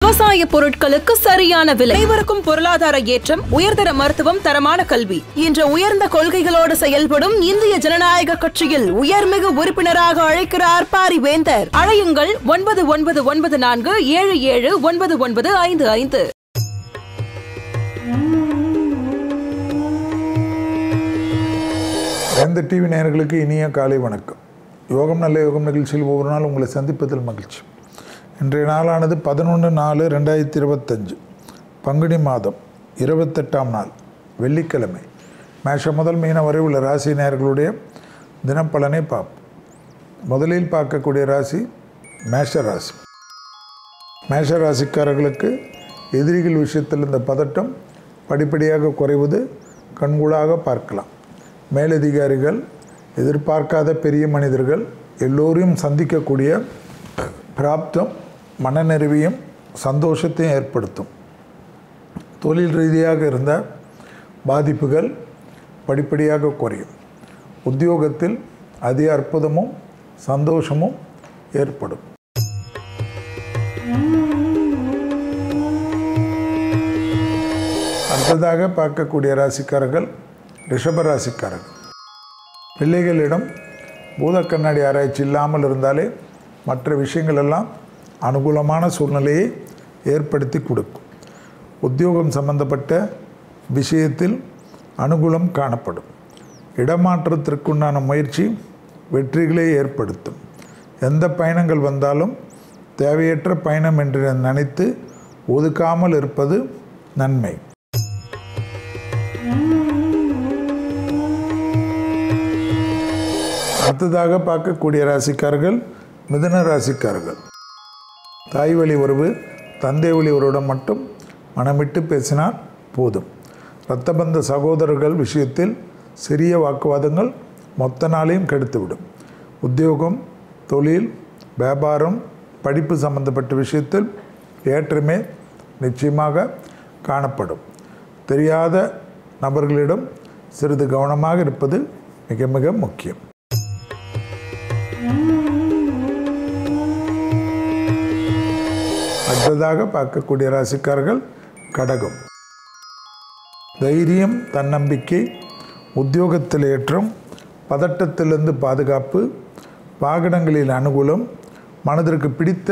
விவசாய பொருட்களுக்கு சரியான விலை. அனைவருக்கும் பொருளாதார ஏற்றம், உயர்தர மருத்துவம், தரமான கல்வி என்ற உயர்ந்த கொள்கைகளோடு செயல்படும் இந்திய ஜனநாயக கட்சியில் உயர்மிகு உறுப்பினராக அழைக்கிறார் பாரிவேந்தர். அழையுங்கள் 9914779955. வேந்தர் டிவி நேயர்களுக்கு இனிய காலை வணக்கம். யோகம் நல்ல யோகம் நிகழ்ச்சியில் ஒவ்வொரு நாள் உங்களை சந்திப்பதில் மகிழ்ச்சி. இன்றைய நாளானது 11/4/2025 பங்குனி மாதம் 28ஆம் நாள் வெள்ளிக்கிழமை. மேஷம் முதல் மீனம் வரை உள்ள ராசி நேயர்களுடைய தினப்பலனை பார்ப்போம். முதலில் பார்க்கக்கூடிய ராசி மேஷ ராசி. மேஷ ராசிக்காரர்களுக்கு எதிரிகள் விஷயத்தில் இந்த பதட்டம் படிப்படியாக குறைவது கண்கூடாக பார்க்கலாம். மேலதிகாரிகள், எதிர்பார்க்காத பெரிய மனிதர்கள் எல்லோரையும் சந்திக்கக்கூடிய பிராப்தம் மனநிறைவையும் சந்தோஷத்தையும் ஏற்படுத்தும். தொழில் ரீதியாக இருந்த பாதிப்புகள் படிப்படியாக குறையும். உத்தியோகத்தில் அதிக அற்புதமும் சந்தோஷமும் ஏற்படும். அடுத்ததாக பார்க்கக்கூடிய ராசிக்காரர்கள் ரிஷப ராசிக்காரர்கள். பிள்ளைகளிடம் பூத கண்ணாடி ஆராய்ச்சி இல்லாமல் இருந்தாலே மற்ற விஷயங்கள் எல்லாம் அனுகூலமான சூழ்நிலையை ஏற்படுத்தி கொடுக்கும். உத்தியோகம் சம்பந்தப்பட்ட விஷயத்தில் அனுகூலம் காணப்படும். இடமாற்றத்திற்குண்டான முயற்சி வெற்றிகளை ஏற்படுத்தும். எந்த பயணங்கள் வந்தாலும் தேவையற்ற பயணம் என்று நினைத்து ஒதுக்காமல் இருப்பது நன்மை. அடுத்ததாக பார்க்கக்கூடிய ராசிக்காரர்கள் மிதுன ராசிக்காரர்கள். தாய் வழி உறவு, தந்தை வழி உறவுடன் மட்டும் மனமிட்டு பேசினால் போதும். இரத்தபந்த சகோதரர்கள் விஷயத்தில் சிறிய வாக்குவாதங்கள் மொத்த நாளையும் கெடுத்துவிடும். உத்தியோகம், தொழில், வியாபாரம், படிப்பு சம்பந்தப்பட்ட விஷயத்தில் ஏற்றமே நிச்சயமாக காணப்படும். தெரியாத நபர்களிடம் சிறிது கவனமாக இருப்பது மிக மிக முக்கியம். அடுத்ததாக பார்க்கக்கூடிய ராசிக்காரர்கள் கடகம். தைரியம், தன்னம்பிக்கை, உத்தியோகத்தில் ஏற்றம், பதட்டத்திலிருந்து பாதுகாப்பு, வாகனங்களில் அனுகூலம், மனதிற்கு பிடித்த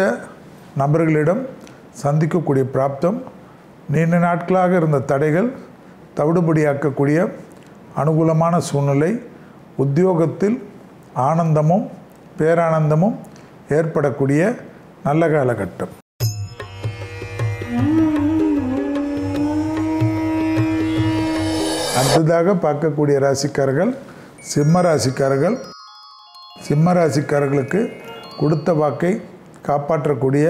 நபர்களிடம் சந்திக்கக்கூடிய பிராப்தம், நீண்ட நாட்களாக இருந்த தடைகள் தவிடுபடியாக்கக்கூடிய அனுகூலமான சூழ்நிலை, உத்தியோகத்தில் ஆனந்தமும் பேரானந்தமும் ஏற்படக்கூடிய நல்ல காலகட்டம். அடுத்ததாக பார்க்கக்கூடிய ராசிக்காரர்கள் சிம்ம ராசிக்காரர்கள். சிம்ம ராசிக்காரர்களுக்கு கொடுத்த வாக்கை காப்பாற்றக்கூடிய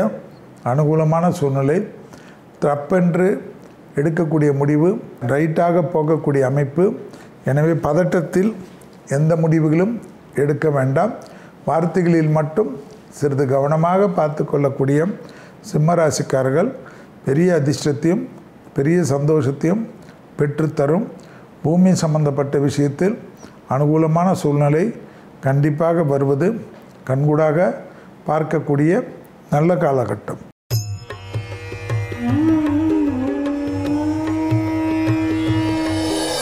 அனுகூலமான சூழ்நிலை, தப்பென்று எடுக்கக்கூடிய முடிவு ரைட்டாக போகக்கூடிய அமைப்பு. எனவே பதட்டத்தில் எந்த முடிவுகளும் எடுக்க வேண்டாம். வார்த்தைகளில் மட்டும் சிறிது கவனமாக பார்த்து கொள்ளக்கூடிய சிம்ம ராசிக்காரர்கள் பெரிய அதிர்ஷ்டத்தையும் பெரிய சந்தோஷத்தையும் பெற்றுத்தரும். பூமி சம்பந்தப்பட்ட விஷயத்தில் அனுகூலமான சூழ்நிலை கண்டிப்பாக வருவது கண்கூடாக பார்க்கக்கூடிய நல்ல காலகட்டம்.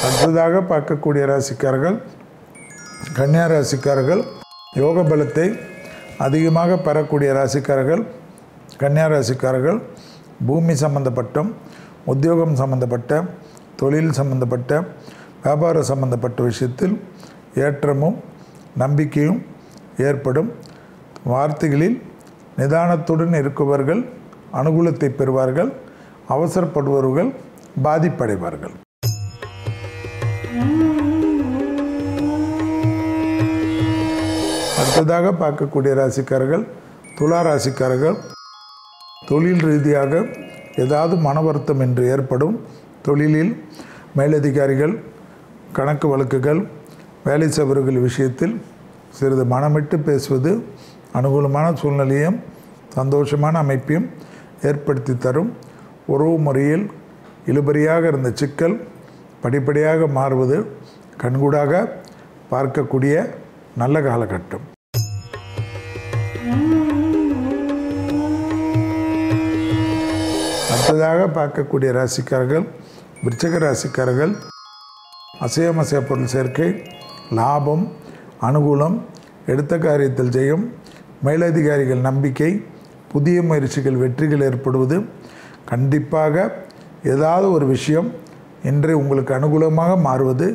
அடுத்ததாக பார்க்கக்கூடிய ராசிக்காரர்கள் கன்னியா ராசிக்காரர்கள். யோக பலத்தை அதிகமாக பெறக்கூடிய ராசிக்காரர்கள் கன்னியா ராசிக்காரர்கள். பூமி சம்பந்தப்பட்ட, உத்தியோகம் சம்பந்தப்பட்ட, தொழில் சம்பந்தப்பட்ட, வியாபார சம்பந்தப்பட்ட விஷயத்தில் ஏற்றமும் நம்பிக்கையும் ஏற்படும். வார்த்தைகளில் நிதானத்துடன் இருக்குபவர்கள் அனுகூலத்தை பெறுவார்கள். அவசரப்படுபவர்கள் பாதிப்படைவார்கள். அடுத்ததாக பார்க்கக்கூடிய ராசிக்காரர்கள் துலா ராசிக்காரர்கள். தொழில் ரீதியாக ஏதாவது மன வருத்தம் என்று ஏற்படும். தொழிலில் மேலதிகாரிகள், கணக்கு வழக்குகள், வேலை செய்பவர்கள் விஷயத்தில் சிறிது மனமிட்டு பேசுவது அனுகூலமான சூழ்நிலையும் சந்தோஷமான அமைப்பையும் ஏற்படுத்தி தரும். உறவு முறையில் இழுபறியாக இருந்த சிக்கல் படிப்படியாக மாறுவது கண்கூடாக பார்க்கக்கூடிய நல்ல காலகட்டம். அடுத்ததாக பார்க்கக்கூடிய ராசிக்காரர்கள் விருச்சிக ராசிக்காரர்கள். அசையமசைய பொருள் சேர்க்கை, லாபம், அனுகூலம், எடுத்த காரியத்தில் ஜெயம், மேலதிகாரிகள் நம்பிக்கை, புதிய முயற்சிகள் வெற்றிகள் ஏற்படுவது. கண்டிப்பாக ஏதாவது ஒரு விஷயம் இன்று உங்களுக்கு அனுகூலமாக மாறுவது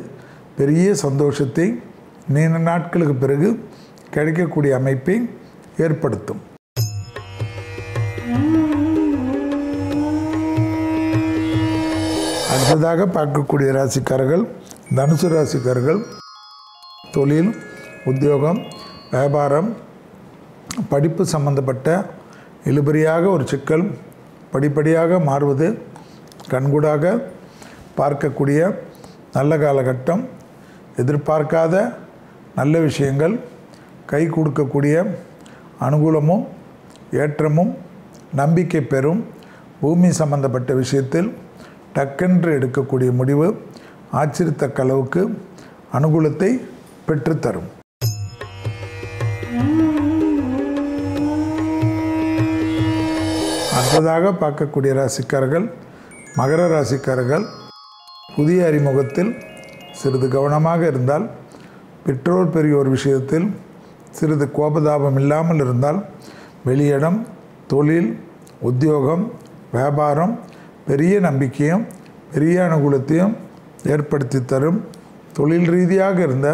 பெரிய சந்தோஷத்தை நீண்ட நாட்களுக்கு பிறகு கிடைக்கக்கூடிய அமைப்பை ஏற்படுத்தும். அடுத்ததாக பார்க்கக்கூடிய ராசிக்காரர்கள் தனுசு ராசிக்காரர்கள். தொழில், உத்தியோகம், வியாபாரம், படிப்பு சம்பந்தப்பட்ட இழுபறியாக ஒரு சிக்கல் படிப்படியாக மாறுவது கண்கூடாக பார்க்கக்கூடிய நல்ல காலகட்டம். எதிர்பார்க்காத நல்ல விஷயங்கள் கை கொடுக்கக்கூடிய அனுகூலமும் ஏற்றமும் நம்பிக்கை பெறும். பூமி சம்பந்தப்பட்ட விஷயத்தில் டக்கென்று எடுக்கக்கூடிய முடிவு ஆச்சரியத்தக்க அளவுக்கு அனுகூலத்தை பெற்றுத்தரும். அடுத்ததாக பார்க்கக்கூடிய ராசிக்காரர்கள் மகர ராசிக்காரர்கள். புதிய அறிமுகத்தில் சிறிது கவனமாக இருந்தால், பெற்றோர் பெரியோர் விஷயத்தில் சிறிது கோபதாபம் இல்லாமல் இருந்தால், வெளியிடம், தொழில், உத்தியோகம், வியாபாரம் பெரிய நம்பிக்கையும் பெரிய அனுகூலத்தையும் ஏற்படுத்தி தரும். தொழில் ரீதியாக இருந்த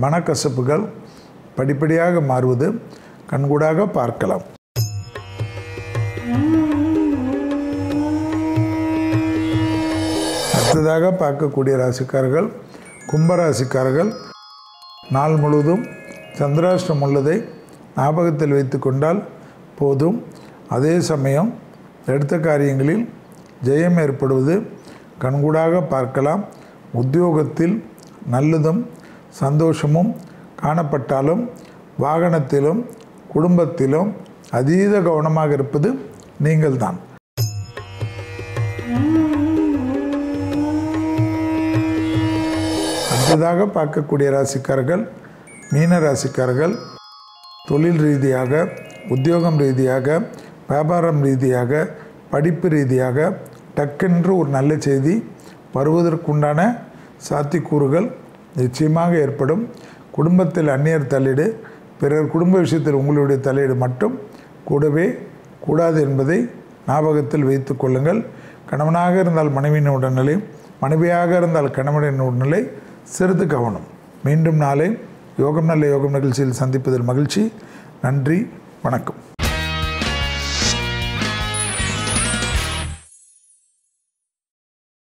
மனக்கசப்புகள் படிப்படியாக மாறுவது கண்கூடாக பார்க்கலாம். அடுத்ததாக பார்க்கக்கூடிய ராசிக்காரர்கள் கும்பராசிக்காரர்கள். நாள் முழுவதும் சந்திராஷ்டம் உள்ளதை ஞாபகத்தில் வைத்து கொண்டால் போதும். அதே சமயம் எடுத்த காரியங்களில் ஜெயம் ஏற்படுவது கண்கூடாக பார்க்கலாம். உத்தியோகத்தில் நல்லதும் சந்தோஷமும் காணப்பட்டாலும் வாகனத்திலும் குடும்பத்திலும் அதீத கவனமாக இருப்பது நீங்கள்தான். அடுத்ததாக பார்க்கக்கூடிய ராசிக்காரர்கள் மீன ராசிக்காரர்கள். தொழில் ரீதியாக, உத்தியோகம் ரீதியாக, வியாபாரம் ரீதியாக, படிப்பு ரீதியாக டக்கென்று ஒரு நல்ல செய்தி வருவதற்குண்டான சாத்தியக்கூறுகள் நிச்சயமாக ஏற்படும். குடும்பத்தில் அந்நியர் தலையீடு, பிறர் குடும்ப விஷயத்தில் உங்களுடைய தலையீடு மட்டும் கூடவே கூடாது என்பதை ஞாபகத்தில் வைத்து கொள்ளுங்கள். கணவனாக இருந்தால் மனைவியின் உடல்நிலை, மனைவியாக இருந்தால் கணவனின் உடல்நிலை சிறிது கவனம். மீண்டும் நாளை யோகம் நல்ல யோகம் நிகழ்ச்சியில் சந்திப்பதில் மகிழ்ச்சி. நன்றி, வணக்கம்.